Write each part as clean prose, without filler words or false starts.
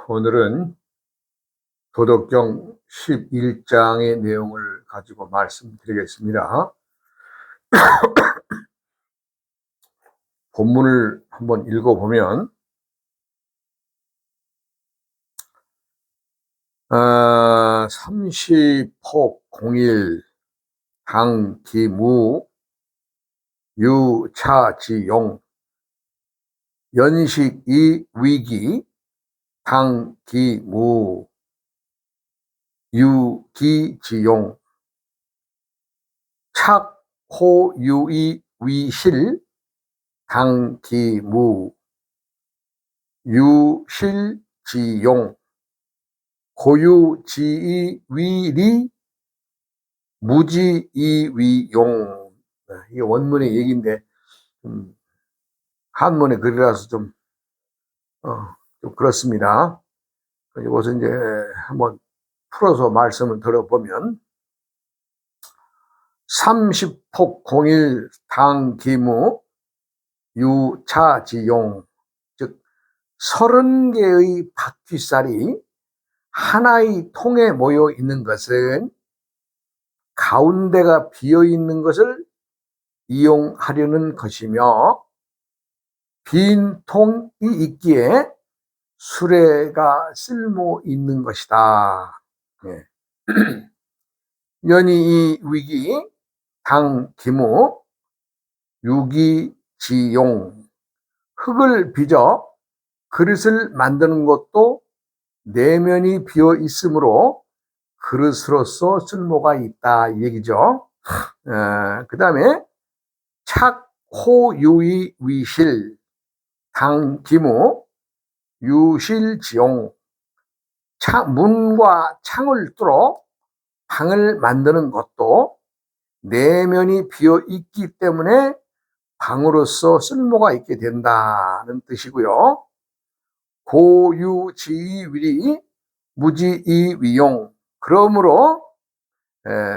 오늘은 도덕경 11장의 내용을 가지고 말씀드리겠습니다. 본문을 한번 읽어보면 30폭 공일 당기무 유차지용 연식이 위기 당기무 유기지용 착호유이 위실 당기무 유실지용 고유지이 위리 무지이 위용. 이게 원문의 얘기인데 한문의 글이라서 좀 그렇습니다. 이것은 이제 한번 풀어서 말씀을 들어보면 30폭 공일 당기무 유차지용, 즉 30개의 바퀴살이 하나의 통에 모여 있는 것은 가운데가 비어 있는 것을 이용하려는 것이며, 빈 통이 있기에 수레가 쓸모 있는 것이다. 네. 연이 이 위기 당기무 유기지용, 흙을 빚어 그릇을 만드는 것도 내면이 비어 있으므로 그릇으로서 쓸모가 있다 이 얘기죠. 그 다음에 착호유이 위실 당기무 유실지용, 문과 창을 뚫어 방을 만드는 것도 내면이 비어 있기 때문에 방으로서 쓸모가 있게 된다는 뜻이고요. 고유지위리 무지이위용, 그러므로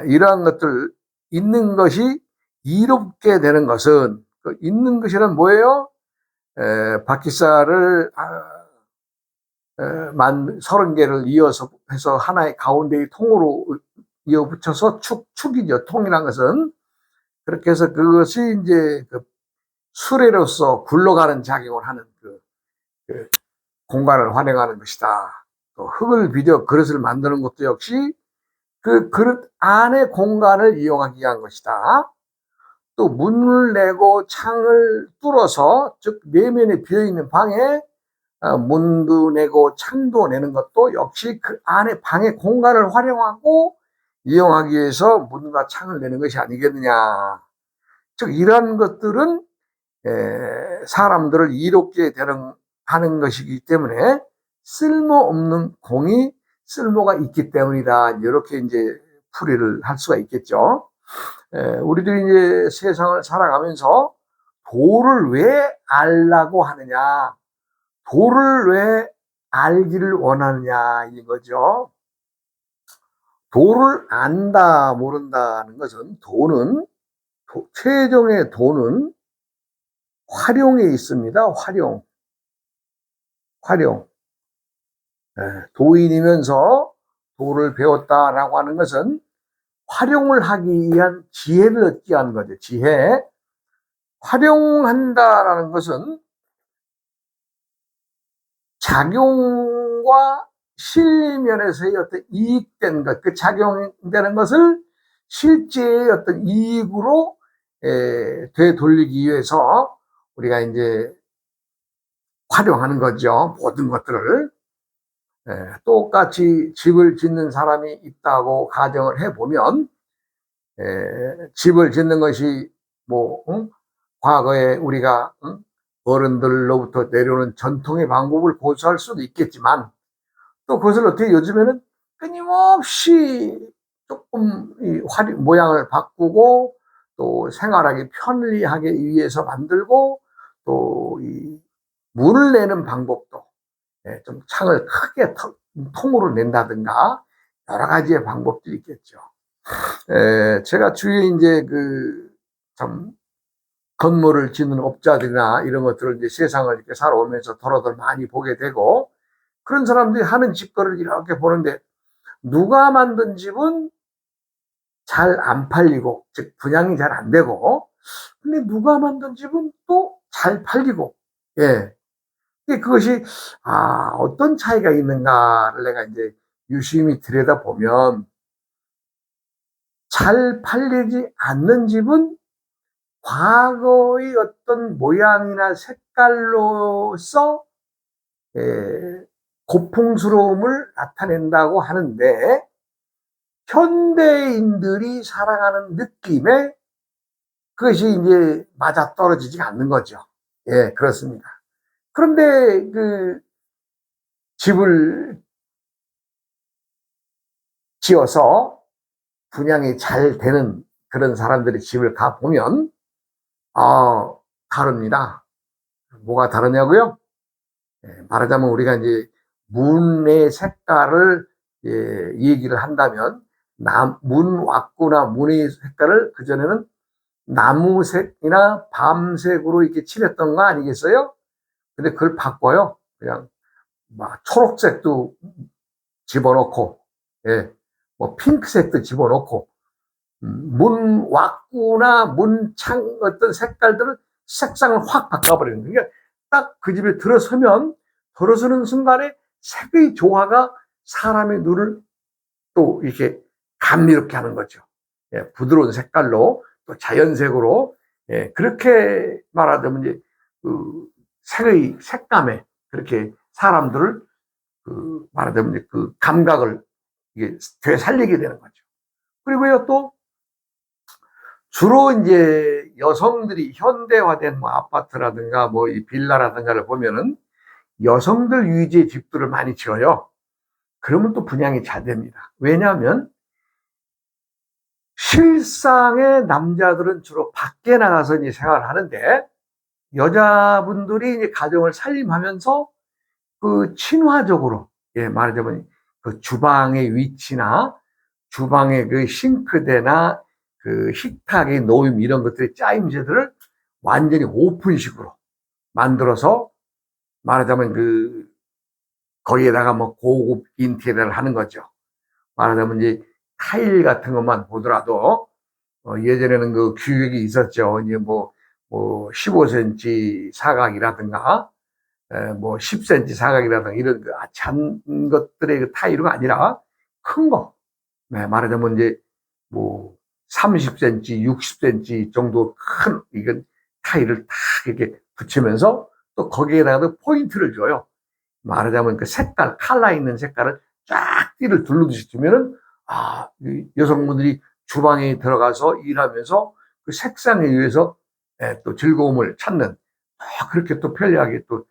이러한 것들 있는 것이 이롭게 되는 것은, 있는 것이란 뭐예요? 바퀴살을 30개를 이어서 해서 하나의 가운데의 통으로 이어 붙여서 축이죠. 통이란 것은. 그렇게 해서 그것이 이제 그 수레로서 굴러가는 작용을 하는 그 공간을 활용하는 것이다. 또 흙을 빚어 그릇을 만드는 것도 역시 그 그릇 안의 공간을 이용하기 위한 것이다. 또 문을 내고 창을 뚫어서, 즉 내면에 비어있는 방에 문도 내고 창도 내는 것도 역시 그 안에 방의 공간을 활용하고 이용하기 위해서 문과 창을 내는 것이 아니겠느냐. 즉 이러한 것들은 사람들을 이롭게 하는 것이기 때문에 쓸모없는 공이 쓸모가 있기 때문이다. 이렇게 이제 풀이를 할 수가 있겠죠. 우리들이 이제 세상을 살아가면서 도를 왜 알라고 하느냐, 도를 왜 알기를 원하느냐 이거죠. 도를 안다 모른다는 것은, 최종의 도는 활용에 있습니다. 활용. 도인이면서 도를 배웠다라고 하는 것은 활용을 하기 위한 지혜를 얻기 위한 거죠. 지혜. 활용한다라는 것은 작용과 실면에서의 어떤 이익된 것, 그 작용되는 것을 실제의 어떤 이익으로 되돌리기 위해서 우리가 이제 활용하는 거죠. 모든 것들을. 똑같이 집을 짓는 사람이 있다고 가정을 해보면, 집을 짓는 것이 과거에 우리가 어른들로부터 내려오는 전통의 방법을 고수할 수도 있겠지만, 또 그것을 어떻게 요즘에는 끊임없이 조금 모양을 바꾸고 또 생활하기 편리하게 위해서 만들고, 또 이 문을 내는 방법도 좀 창을 크게 통으로 낸다든가 여러 가지의 방법들이 있겠죠. 제가 주위에 이제 참 건물을 짓는 업자들이나 이런 것들을 이제 세상을 이렇게 살아오면서 더러들 많이 보게 되고, 그런 사람들이 하는 집거리를 이렇게 보는데, 누가 만든 집은 잘 안 팔리고, 즉 분양이 잘 안 되고, 근데 누가 만든 집은 또 잘 팔리고, 예. 그것이 어떤 차이가 있는가를 내가 이제 유심히 들여다보면, 잘 팔리지 않는 집은 과거의 어떤 모양이나 색깔로서 고풍스러움을 나타낸다고 하는데, 현대인들이 살아가는 느낌에 그것이 이제 맞아 떨어지지 않는 거죠. 예, 그렇습니다. 그런데 그 집을 지어서 분양이 잘 되는 그런 사람들의 집을 가보면, 다릅니다. 뭐가 다르냐고요? 말하자면 우리가 이제 문의 색깔을 얘기를 한다면, 문 왁구나 문의 색깔을 그전에는 나무색이나 밤색으로 이렇게 칠했던 거 아니겠어요? 근데 그걸 바꿔요. 그냥 막 초록색도 집어넣고, 예, 뭐 핑크색도 집어넣고, 문 왁구나 문창 어떤 색깔들을 색상을 확 바꿔버리는 거예요. 그러니까 딱 그 집에 들어서는 순간에 색의 조화가 사람의 눈을 또 이렇게 감미롭게 하는 거죠. 예, 부드러운 색깔로 또 자연색으로, 예, 그렇게 말하자면 이제 그 색의 색감에 그렇게 사람들을 말하자면 그 감각을 이게 되살리게 되는 거죠. 그리고요, 또 주로 이제 여성들이 현대화된 뭐 아파트라든가 뭐 이 빌라라든가를 보면은 여성들 위주의 집들을 많이 지어요. 그러면 또 분양이 잘 됩니다. 왜냐하면 실상의 남자들은 주로 밖에 나가서 이제 생활을 하는데, 여자분들이 이제 가정을 살림하면서 그 친화적으로, 예, 말하자면 그 주방의 위치나 주방의 그 싱크대나 그 식탁의 놓임 이런 것들의 짜임새들을 완전히 오픈식으로 만들어서, 말하자면 거기에다가 뭐 고급 인테리어를 하는 거죠. 말하자면 이제 타일 같은 것만 보더라도, 예전에는 그 규격이 있었죠. 이제 뭐 15cm 사각이라든가, 뭐 10cm 사각이라든가 이런 잔 것들의 그 타일이 아니라 큰 거. 네, 말하자면 이제 뭐 30cm, 60cm 정도 큰 이건 타일을 딱 이렇게 붙이면서 또 거기에다가 포인트를 줘요. 말하자면 그 색깔, 컬러 있는 색깔을 쫙 띠를 둘러듯이 주면은, 여성분들이 주방에 들어가서 일하면서 그 색상에 의해서 또 즐거움을 찾는, 그렇게 또 편리하게 또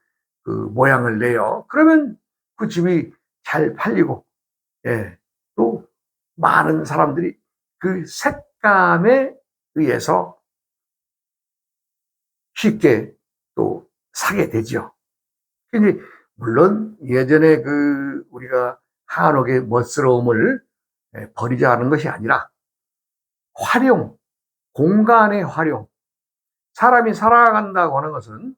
그 모양을 내요. 그러면 그 집이 잘 팔리고, 예, 또 많은 사람들이 그 색감에 의해서 쉽게 또 사게 되죠. 근데 물론 예전에 우리가 한옥의 멋스러움을 버리자는 것이 아니라 활용, 공간의 활용, 사람이 살아간다고 하는 것은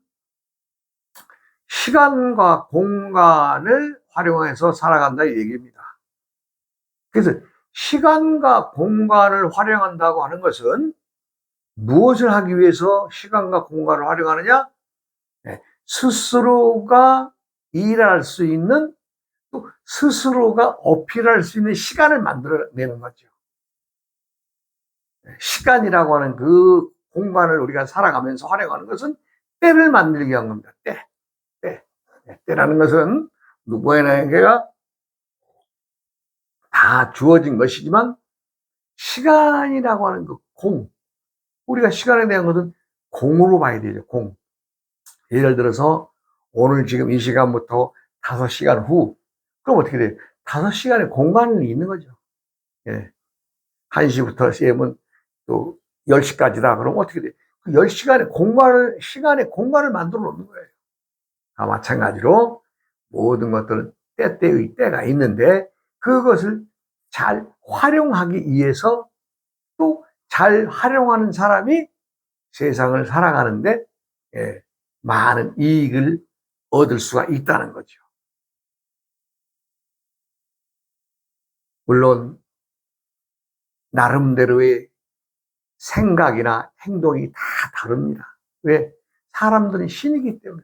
시간과 공간을 활용해서 살아간다 이 얘기입니다. 그래서 시간과 공간을 활용한다고 하는 것은 무엇을 하기 위해서 시간과 공간을 활용하느냐? 스스로가 일할 수 있는, 또 스스로가 어필할 수 있는 시간을 만들어내는 거죠. 시간이라고 하는 그 공간을 우리가 살아가면서 활용하는 것은 때를 만들기 위한 겁니다. 때라는 것은 누구에게나 다 주어진 것이지만, 시간이라고 하는 그 우리가 시간에 대한 것은 공으로 봐야 되죠. 공. 예를 들어서 오늘 지금 이 시간부터 5시간 후, 그럼 어떻게 돼요? 5시간의 공간이 있는 거죠. 예. 1시부터 세면 또 10시까지다. 그럼 어떻게 돼요? 그 10시간의 시간의 공간을 만들어 놓는 거예요. 마찬가지로 모든 것들은 때때의 때가 있는데, 그것을 잘 활용하기 위해서 또 잘 활용하는 사람이 세상을 살아가는데 많은 이익을 얻을 수가 있다는 거죠. 물론 나름대로의 생각이나 행동이 다 다릅니다. 왜? 사람들은 신이기 때문에.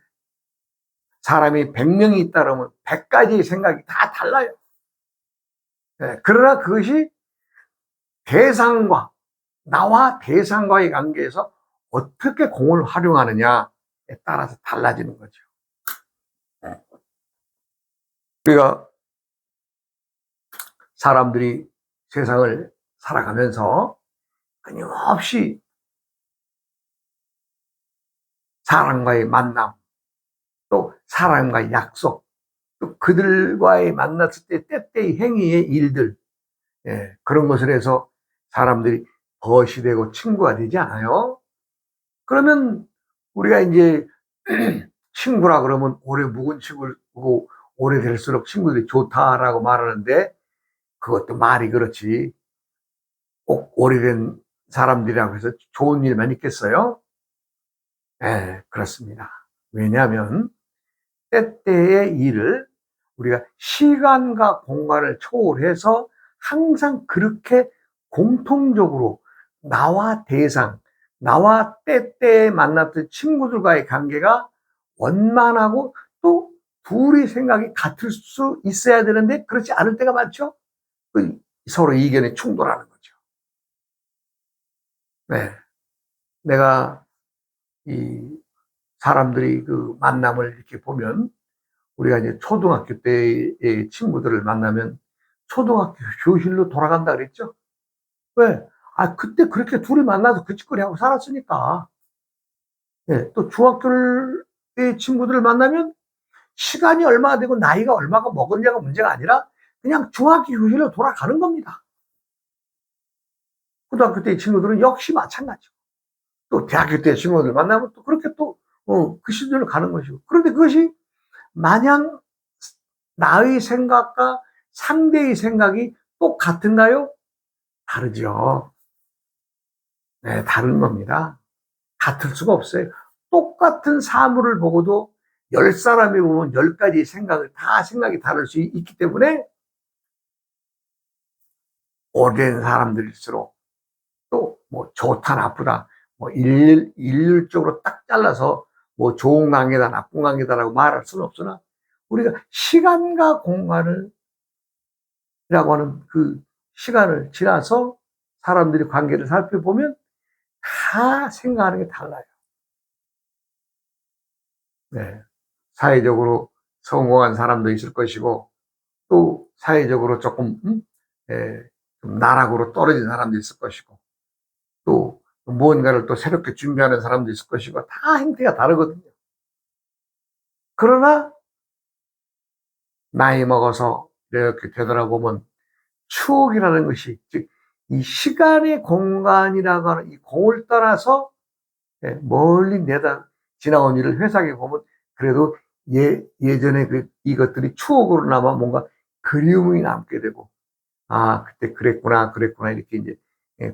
사람이 100명이 있다 그러면 100가지의 생각이 다 달라요. 그러나 그것이 나와 대상과의 관계에서 어떻게 공을 활용하느냐에 따라서 달라지는 거죠. 그러니까 사람들이 세상을 살아가면서 끊임없이 사람과의 만남, 또 사람과의 약속, 또 그들과의 만났을 때 때때의 행위의 일들, 그런 것을 해서 사람들이 벗이 되고 친구가 되지 않아요? 그러면 우리가 이제 친구라 그러면 오래 묵은 친구고 오래될수록 친구들이 좋다라고 말하는데 그것도 말이 그렇지. 꼭 오래된 사람들이라고 해서 좋은 일만 있겠어요? 그렇습니다. 왜냐하면 때때의 일을 우리가 시간과 공간을 초월해서 항상 그렇게 공통적으로 나와 대상, 나와 때때에 만났던 친구들과의 관계가 원만하고 또 둘이 생각이 같을 수 있어야 되는데 그렇지 않을 때가 많죠. 서로 의견이 충돌하는 거죠. 네. 내가 이 사람들이 그 만남을 이렇게 보면 우리가 이제 초등학교 때의 친구들을 만나면 초등학교 교실로 돌아간다 그랬죠? 왜? 그때 그렇게 둘이 만나서 그 짓거리 하고 살았으니까. 또 중학교의 친구들을 만나면 시간이 얼마나 되고 나이가 얼마가 먹었냐가 문제가 아니라 그냥 중학교 교실로 돌아가는 겁니다. 고등학교 때의 친구들은 역시 마찬가지고. 또 대학교 때 친구들 만나면 또 그렇게 또, 그 시절로 가는 것이고. 그런데 그것이 마냥 나의 생각과 상대의 생각이 똑같은가요? 다르죠. 네, 다른 겁니다. 같을 수가 없어요. 똑같은 사물을 보고도 10사람이 보면 10가지 생각이 다를 수 있기 때문에 오래된 사람들일수록 또 뭐 좋다 나쁘다 뭐 일률적으로 딱 잘라서 뭐 좋은 관계다 나쁜 관계다라고 말할 수는 없으나 우리가 시간과 공간을 이라고 하는 그 시간을 지나서 사람들이 관계를 살펴보면 다 생각하는 게 달라요. 네. 사회적으로 성공한 사람도 있을 것이고 또 사회적으로 조금 좀 나락으로 떨어진 사람도 있을 것이고 또 무언가를 또 새롭게 준비하는 사람도 있을 것이고 다 행태가 다르거든요. 그러나 나이 먹어서 이렇게 되돌아보면 추억이라는 것이 즉 이 시간의 공간이라고 하는 이 공을 따라서 멀리 내다 지나온 일을 회상해 보면 그래도 예전에 이것들이 추억으로 남아 뭔가 그리움이 남게 되고 그때 그랬구나 이렇게 이제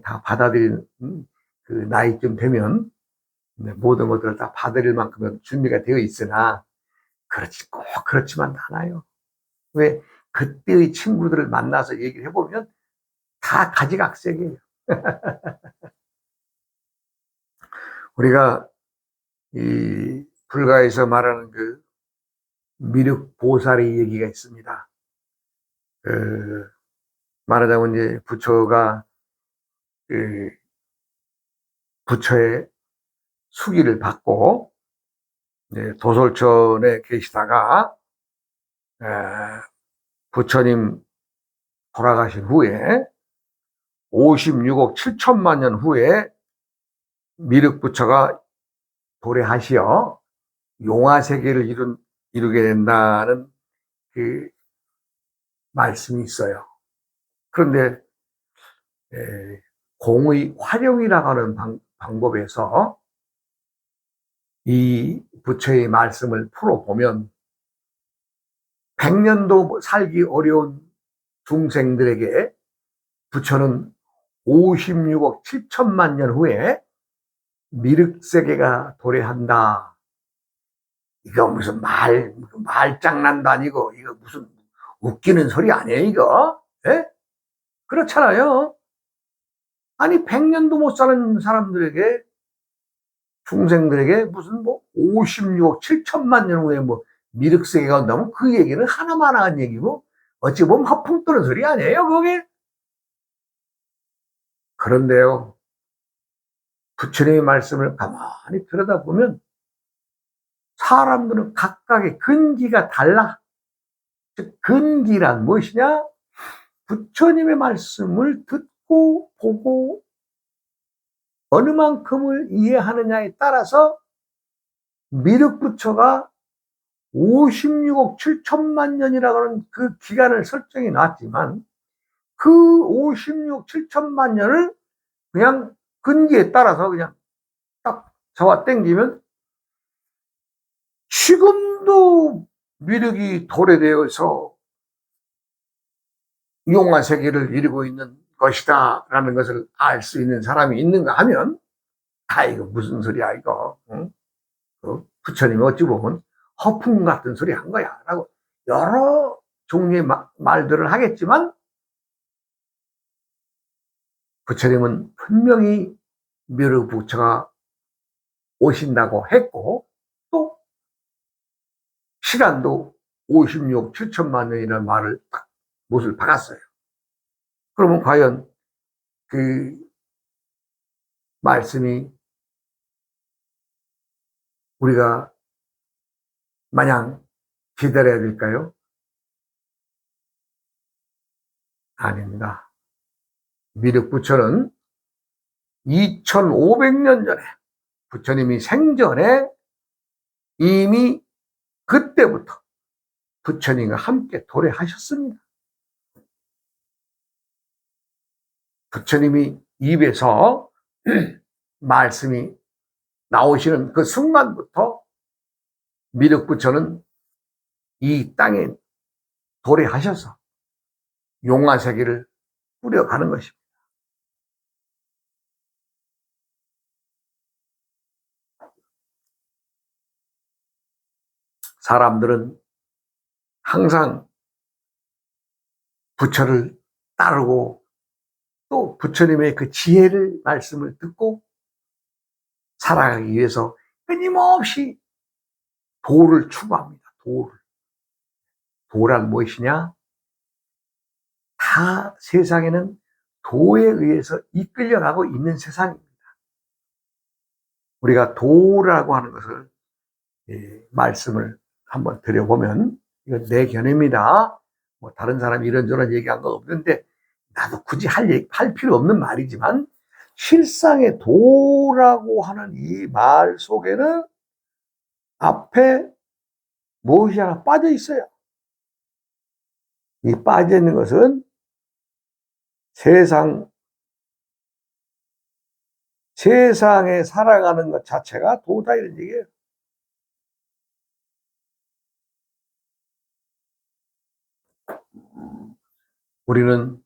다 받아들이는 그 나이쯤 되면 모든 것들을 다 받아들일 만큼은 준비가 되어 있으나 꼭 그렇지만 않아요. 왜? 그때의 친구들을 만나서 얘기를 해보면 다 가지각색이에요. 우리가 이 불가에서 말하는 그 미륵보살의 얘기가 있습니다. 말하자면 이제 부처가 그 부처의 수기를 받고 도솔천에 계시다가 부처님 돌아가신 후에 56억 7천만 년 후에 미륵부처가 도래하시어 용화세계를 이루게 된다는 그 말씀이 있어요. 그런데 공의 활용이라고 하는 방법에서 이 부처의 말씀을 풀어보면 100년도 살기 어려운 중생들에게 부처는 56억 7천만 년 후에 미륵세계가 도래한다. 이거 무슨 말장난도 아니고 이거 무슨 웃기는 소리 아니에요 이거? 예? 그렇잖아요. 아니 100년도 못 사는 사람들에게, 중생들에게 무슨 뭐 56억 7천만 년 후에 뭐 미륵세계가 온다면 그 얘기는 하나만 한 얘기고 어찌 보면 허풍 뜨는 소리 아니에요 그게. 그런데요, 부처님의 말씀을 가만히 들여다보면 사람들은 각각의 근기가 달라. 즉 근기란 무엇이냐? 부처님의 말씀을 듣고 보고 어느 만큼을 이해하느냐에 따라서 미륵부처가 56억 7천만 년이라고 하는 그 기간을 설정해 놨지만 그 56억 7천만 년을 그냥 근기에 따라서 그냥 딱 잡아 당기면 지금도 미륵이 도래되어서 용화세계를 이루고 있는 것이다 라는 것을 알 수 있는 사람이 있는가 하면, 이거 무슨 소리야 이거, 응? 부처님이 어찌 보면 허풍 같은 소리 한 거야 라고 여러 종류의 말들을 하겠지만, 부처님은 분명히 미륵부처가 오신다고 했고 또 시간도 56억 7천만 년이라는 말을 딱 못을 박았어요. 그러면 과연 그 말씀이 우리가 마냥 기다려야 될까요? 아닙니다. 미륵부처는 2500년 전에 부처님이 생전에 이미 그때부터 부처님과 함께 도래하셨습니다. 부처님이 입에서 말씀이 나오시는 그 순간부터 미륵부처는 이 땅에 도래하셔서 용화세계를 꾸려가는 것입니다. 사람들은 항상 부처를 따르고 또 부처님의 그 지혜를 말씀을 듣고 살아가기 위해서 끊임없이 도를 추구합니다. 도란 무엇이냐? 다 세상에는 도에 의해서 이끌려가고 있는 세상입니다. 우리가 도라고 하는 것을 말씀을 한번 드려보면, 이건 내 견해입니다. 뭐 다른 사람이 이런저런 얘기한 거 없는데 나도 굳이 할 필요 없는 말이지만, 실상의 도라고 하는 이 말 속에는 앞에 무엇이 하나 빠져 있어요. 이 빠져 있는 것은 세상에 살아가는 것 자체가 도다 이런 얘기예요. 우리는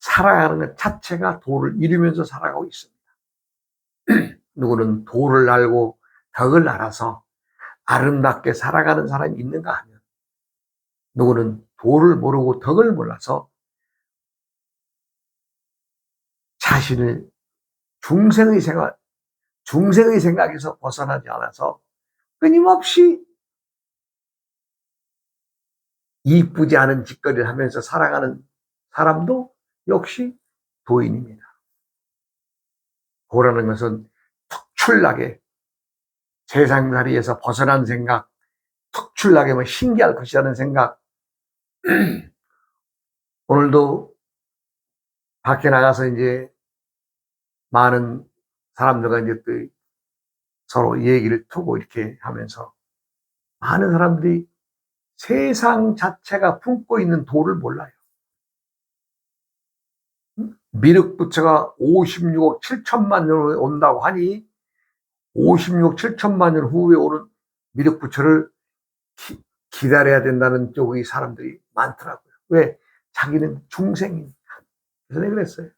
살아가는 것 자체가 도를 이루면서 살아가고 있습니다. 누구는 도를 알고 덕을 알아서 아름답게 살아가는 사람이 있는가 하면, 누구는 도를 모르고 덕을 몰라서 자신을 중생의 생각에서 벗어나지 않아서 끊임없이 이쁘지 않은 짓거리를 하면서 살아가는 사람도 역시 도인입니다. 도라는 것은 특출나게 세상살이에서 벗어난 생각, 특출나게 뭐 신기할 것이라는 생각. 오늘도 밖에 나가서 이제 많은 사람들과 이제 또 서로 얘기를 두고 이렇게 하면서 많은 사람들이 세상 자체가 품고 있는 도를 몰라요. 미륵부처가 56억 7천만 년 후에 온다고 하니 56억 7천만 년 후에 오는 미륵부처를 기다려야 된다는 쪽의 사람들이 많더라고요. 왜? 자기는 중생이니까. 그래서 내가 그랬어요.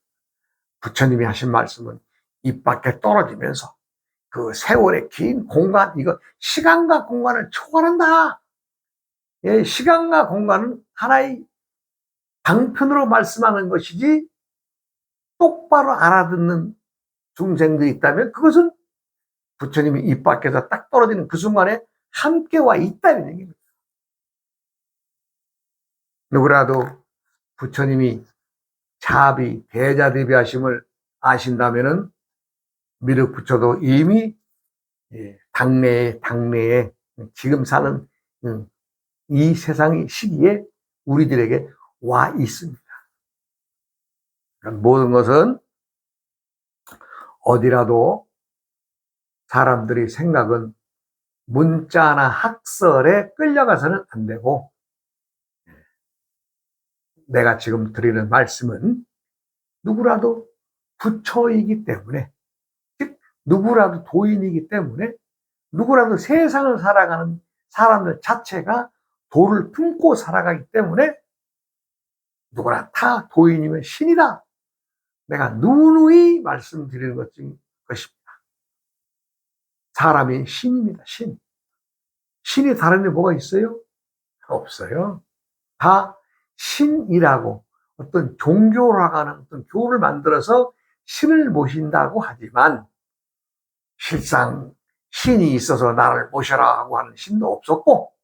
부처님이 하신 말씀은 입 밖에 떨어지면서 그 세월의 긴 공간, 이거 시간과 공간을 초월한다. 예, 시간과 공간은 하나의 방편으로 말씀하는 것이지 똑바로 알아듣는 중생들이 있다면 그것은 부처님이 입 밖에서 딱 떨어지는 그 순간에 함께 와 있다는 얘기입니다. 누구라도 부처님이 자비, 대자대비하심을 아신다면은 미륵부처도 이미 당내에 지금 사는 이 세상의 시기에 우리들에게 와 있습니다. 모든 것은 어디라도 사람들이 생각은 문자나 학설에 끌려가서는 안 되고, 내가 지금 드리는 말씀은 누구라도 부처이기 때문에, 즉 누구라도 도인이기 때문에, 누구라도 세상을 살아가는 사람들 자체가 도를 품고 살아가기 때문에 누구나 다 도인이면 신이다. 내가 누누이 말씀드리는 것입니다. 사람이 신입니다. 신. 신이 다른 게 뭐가 있어요? 없어요. 다 신이라고 어떤 종교라고 하는 어떤 교를 만들어서 신을 모신다고 하지만 실상 신이 있어서 나를 모셔라 하고 하는 신도 없었고,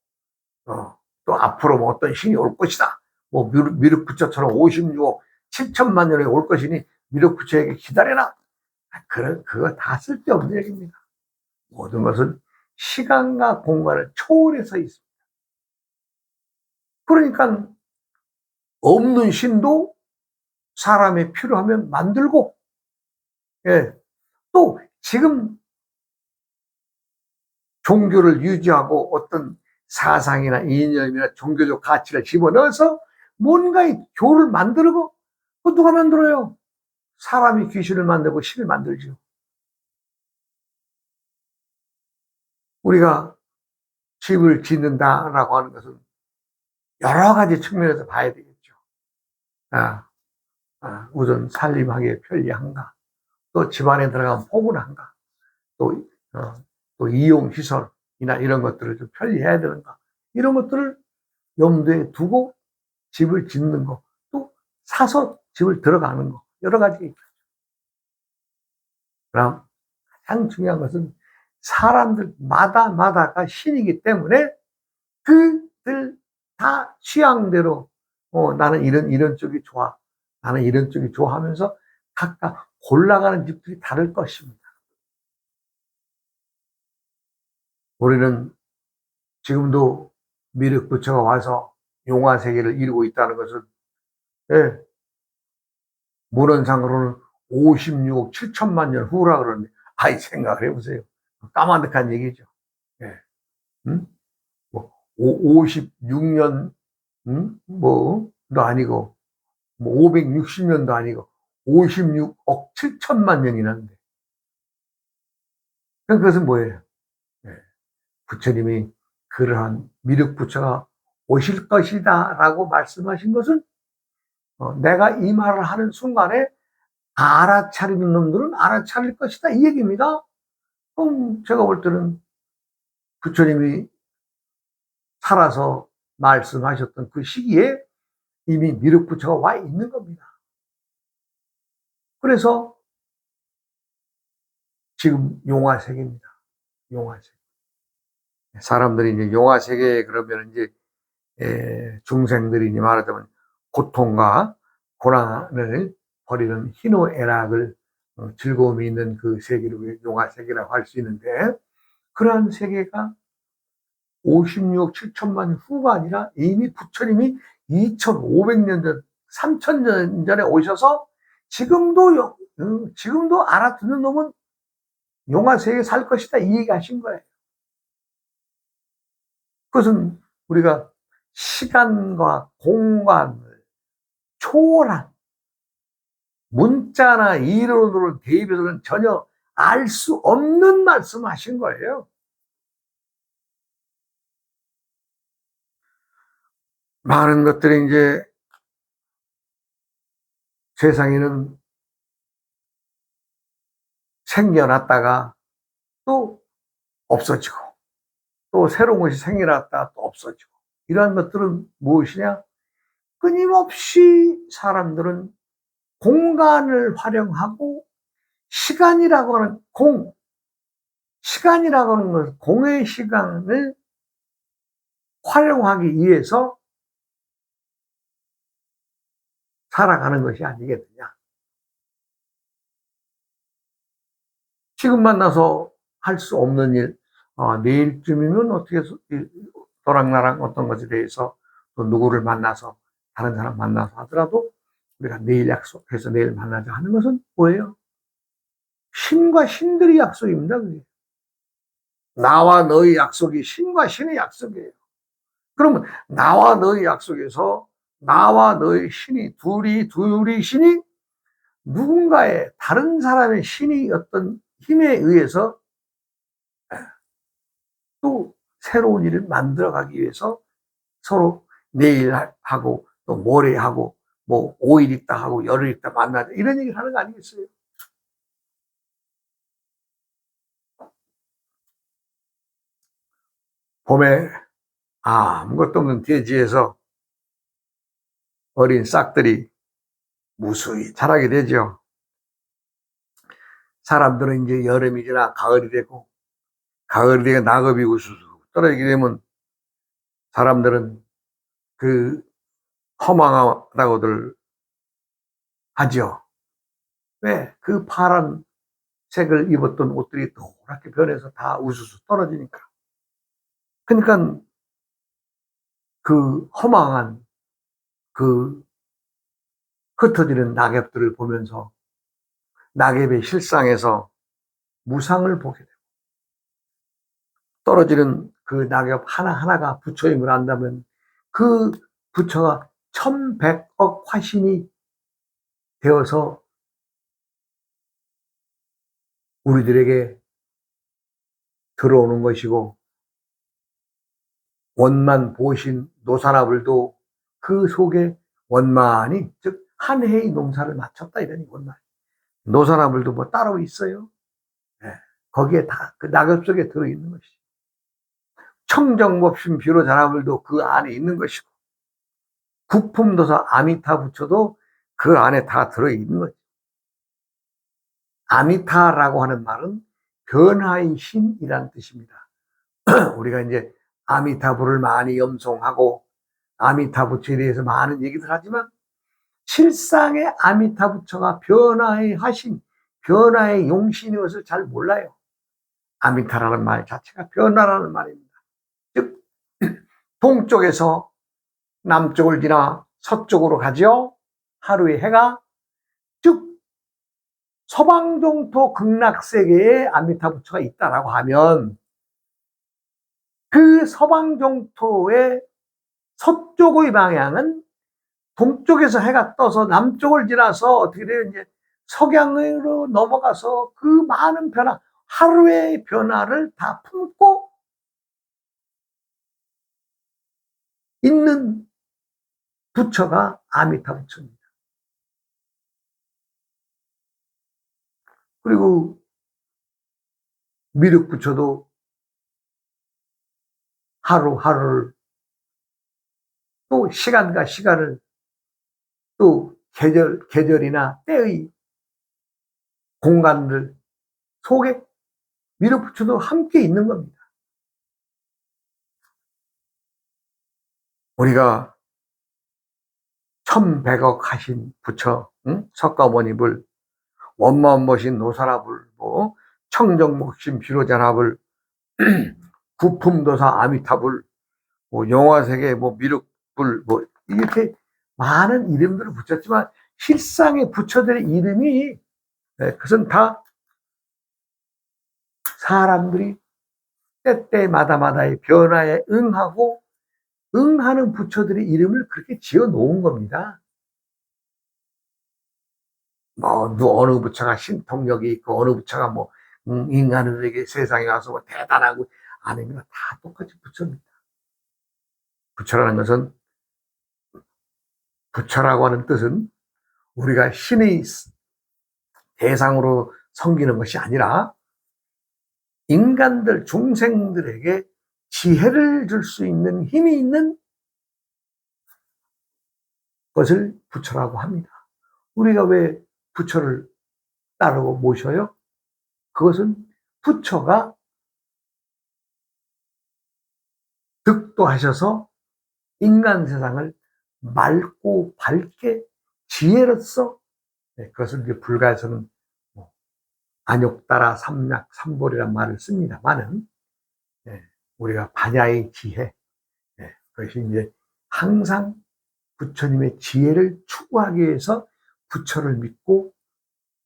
또 앞으로 뭐 어떤 신이 올 것이다. 뭐 미륵부처처럼 56억 7천만 년에 올 것이니 미륵부처에게 기다려라. 그거 다 쓸데없는 얘기입니다. 모든 것은 시간과 공간을 초월해서 있습니다. 그러니까 없는 신도 사람이 필요하면 만들고, 또 지금 종교를 유지하고 어떤 사상이나 이념이나 종교적 가치를 집어넣어서 뭔가의 교를 만들고, 그 누가 만들어요? 사람이 귀신을 만들고 신을 만들죠. 우리가 집을 짓는다라고 하는 것은 여러 가지 측면에서 봐야 되겠죠. 우선 살림하기에 편리한가, 또 집안에 들어가면 포근한가, 또, 또 이용시설이나 이런 것들을 좀 편리해야 되는가, 이런 것들을 염두에 두고 집을 짓는 거, 또 사서 집을 들어가는 거, 여러 가지가 있죠. 그럼 가장 중요한 것은 사람들마다가 신이기 때문에 그들 다 취향대로 나는 이런 쪽이 좋아, 나는 이런 쪽이 좋아하면서 각각 골라가는 집들이 다를 것입니다. 우리는 지금도 미륵부처가 와서 용화세계를 이루고 있다는 것은, 문헌상으로는 56억 7천만 년 후라 그러는데, 생각을 해보세요. 까마득한 얘기죠. 뭐 56년 뭐도 아니고, 뭐 560년도 아니고 56억 7천만 년이 나는데, 그것은 뭐예요? 부처님이 그러한 미륵부처가 오실 것이다 라고 말씀하신 것은, 내가 이 말을 하는 순간에 알아차리는 놈들은 알아차릴 것이다, 이 얘기입니다. 그럼 제가 볼 때는 부처님이 살아서 말씀하셨던 그 시기에 이미 미륵부처가 와 있는 겁니다. 그래서 지금 용화세계입니다. 용화세계. 사람들이 이제 용화세계에 그러면 이제 중생들이 말하자면 고통과 고난을 버리는 희노애락을 즐거움이 있는 그 세계를 용화세계라고 할 수 있는데, 그러한 세계가 56억 7천만 년 후가 아니라 이미 부처님이 2500년 전, 3000년 전에 오셔서 지금도 알아듣는 놈은 용화세계에 살 것이다, 이 얘기 하신 거예요. 그것은 우리가 시간과 공간을 초월한 문자나 이론으로 대입해서는 전혀 알 수 없는 말씀을 하신 거예요. 많은 것들이 이제 세상에는 생겨났다가 또 없어지고, 또 새로운 것이 생겨났다가 또 없어지고, 이러한 것들은 무엇이냐? 끊임없이 사람들은 공간을 활용하고 시간이라고 하는 시간이라고 하는 것은 공의 시간을 활용하기 위해서 살아가는 것이 아니겠느냐. 지금 만나서 할 수 없는 일, 내일쯤이면 어떻게 너랑 나랑 어떤 것에 대해서 또 누구를 만나서 다른 사람 만나서 하더라도 우리가 내일 약속해서 내일 만나자 하는 것은 뭐예요? 신과 신들의 약속입니다. 그게. 나와 너의 약속이 신과 신의 약속이에요. 그러면 나와 너의 약속에서 나와 너의 신이 둘이 신이 누군가의 다른 사람의 신이 어떤 힘에 의해서 또 새로운 일을 만들어가기 위해서 서로 내일 하고 또 모레 하고 뭐 5일 있다 하고 열흘 있다 만나자 이런 얘기를 하는 거 아니겠어요? 봄에 아무것도 없는 대지에서 어린 싹들이 무수히 자라게 되죠. 사람들은 이제 여름이 지나 가을이 되고 가을이 되고 낙엽이 우수수 떨어지게 되면 사람들은 그 허망하다고들 하죠. 왜? 그 파란 색을 입었던 옷들이 노랗게 변해서 다 우수수 떨어지니까. 그러니까 그 허망한 그 흩어지는 낙엽들을 보면서 낙엽의 실상에서 무상을 보게 되고 떨어지는 그 낙엽 하나하나가 부처임을 안다면 그 부처가 1100억 화신이 되어서 우리들에게 들어오는 것이고 원만 보신 노사나불도 그 속에 원만히 즉 한 해의 농사를 마쳤다 이러니 원만 노사나불도 뭐 따로 있어요. 네. 거기에 다 그 낙엽 속에 들어있는 것이죠. 청정법심 비로자나불도 그 안에 있는 것이고 국품도사 아미타 부처도 그 안에 다 들어있는 거죠. 아미타라고 하는 말은 변화의 신이라는 뜻입니다. 우리가 이제 아미타불을 많이 염송하고 아미타 부처에 대해서 많은 얘기들 하지만 실상의 아미타 부처가 변화의 하신, 변화의 용신인 것을 잘 몰라요. 아미타라는 말 자체가 변화라는 말입니다. 즉 동쪽에서 남쪽을 지나 서쪽으로 가죠. 하루의 해가 즉 서방종토 극락세계에 아미타 부처가 있다라고 하면 그 서방종토의 서쪽의 방향은 동쪽에서 해가 떠서 남쪽을 지나서 어떻게 돼요? 이제 석양으로 넘어가서 그 많은 변화, 하루의 변화를 다 품고 있는 부처가 아미타 부처입니다. 그리고 미륵 부처도 하루하루를 또 시간과 시간을 또 계절이나 때의 공간들 속에 미륵 부처도 함께 있는 겁니다. 우리가 1100억 하신 부처, 석가모니불, 원만모신 노사라불, 뭐 청정목심 비로자나불, 구품도사 아미타불, 뭐 영화세계 뭐 미륵불, 뭐 이렇게 많은 이름들을 붙였지만 실상의 부처들의 이름이 그것은 다 사람들이 때때마다마다의 변화에 응하고 응하는 부처들의 이름을 그렇게 지어 놓은 겁니다. 뭐 어느 부처가 신통력이 있고 어느 부처가 뭐 인간들에게 세상에 와서 뭐 대단하고 아닙니다. 다 똑같이 부처입니다. 부처라는 것은 부처라고 하는 뜻은 우리가 신의 대상으로 섬기는 것이 아니라 인간들 중생들에게 지혜를 줄 수 있는 힘이 있는 것을 부처라고 합니다. 우리가 왜 부처를 따르고 모셔요? 그것은 부처가 득도하셔서 인간 세상을 맑고 밝게 지혜로서, 그것을 이제 불가에서는 뭐 안욕따라 삼약 삼볼이란 말을 씁니다만은, 우리가 반야의 지혜, 그것이 이제 항상 부처님의 지혜를 추구하기 위해서 부처를 믿고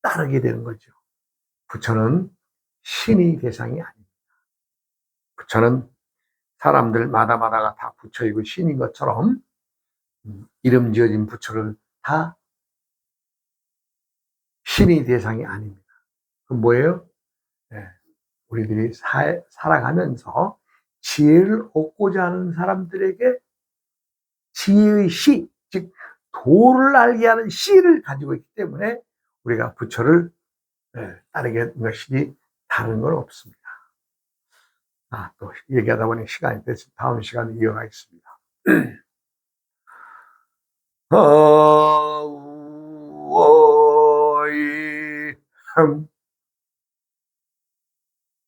따르게 되는 거죠. 부처는 신의 대상이 아닙니다. 부처는 사람들마다가 다 부처이고 신인 것처럼 이름 지어진 부처를 다 신의 대상이 아닙니다. 그럼 뭐예요? 우리들이 살아가면서 지혜를 얻고자 하는 사람들에게 지혜의 씨, 즉 도를 알게 하는 씨를 가지고 있기 때문에 우리가 부처를 따르게 하는 것이지 다른 건 없습니다. 또 얘기하다 보니 시간이 돼서 다음 시간에 이어가겠습니다. 어이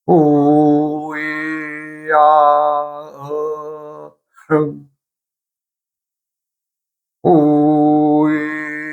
우이야 우이야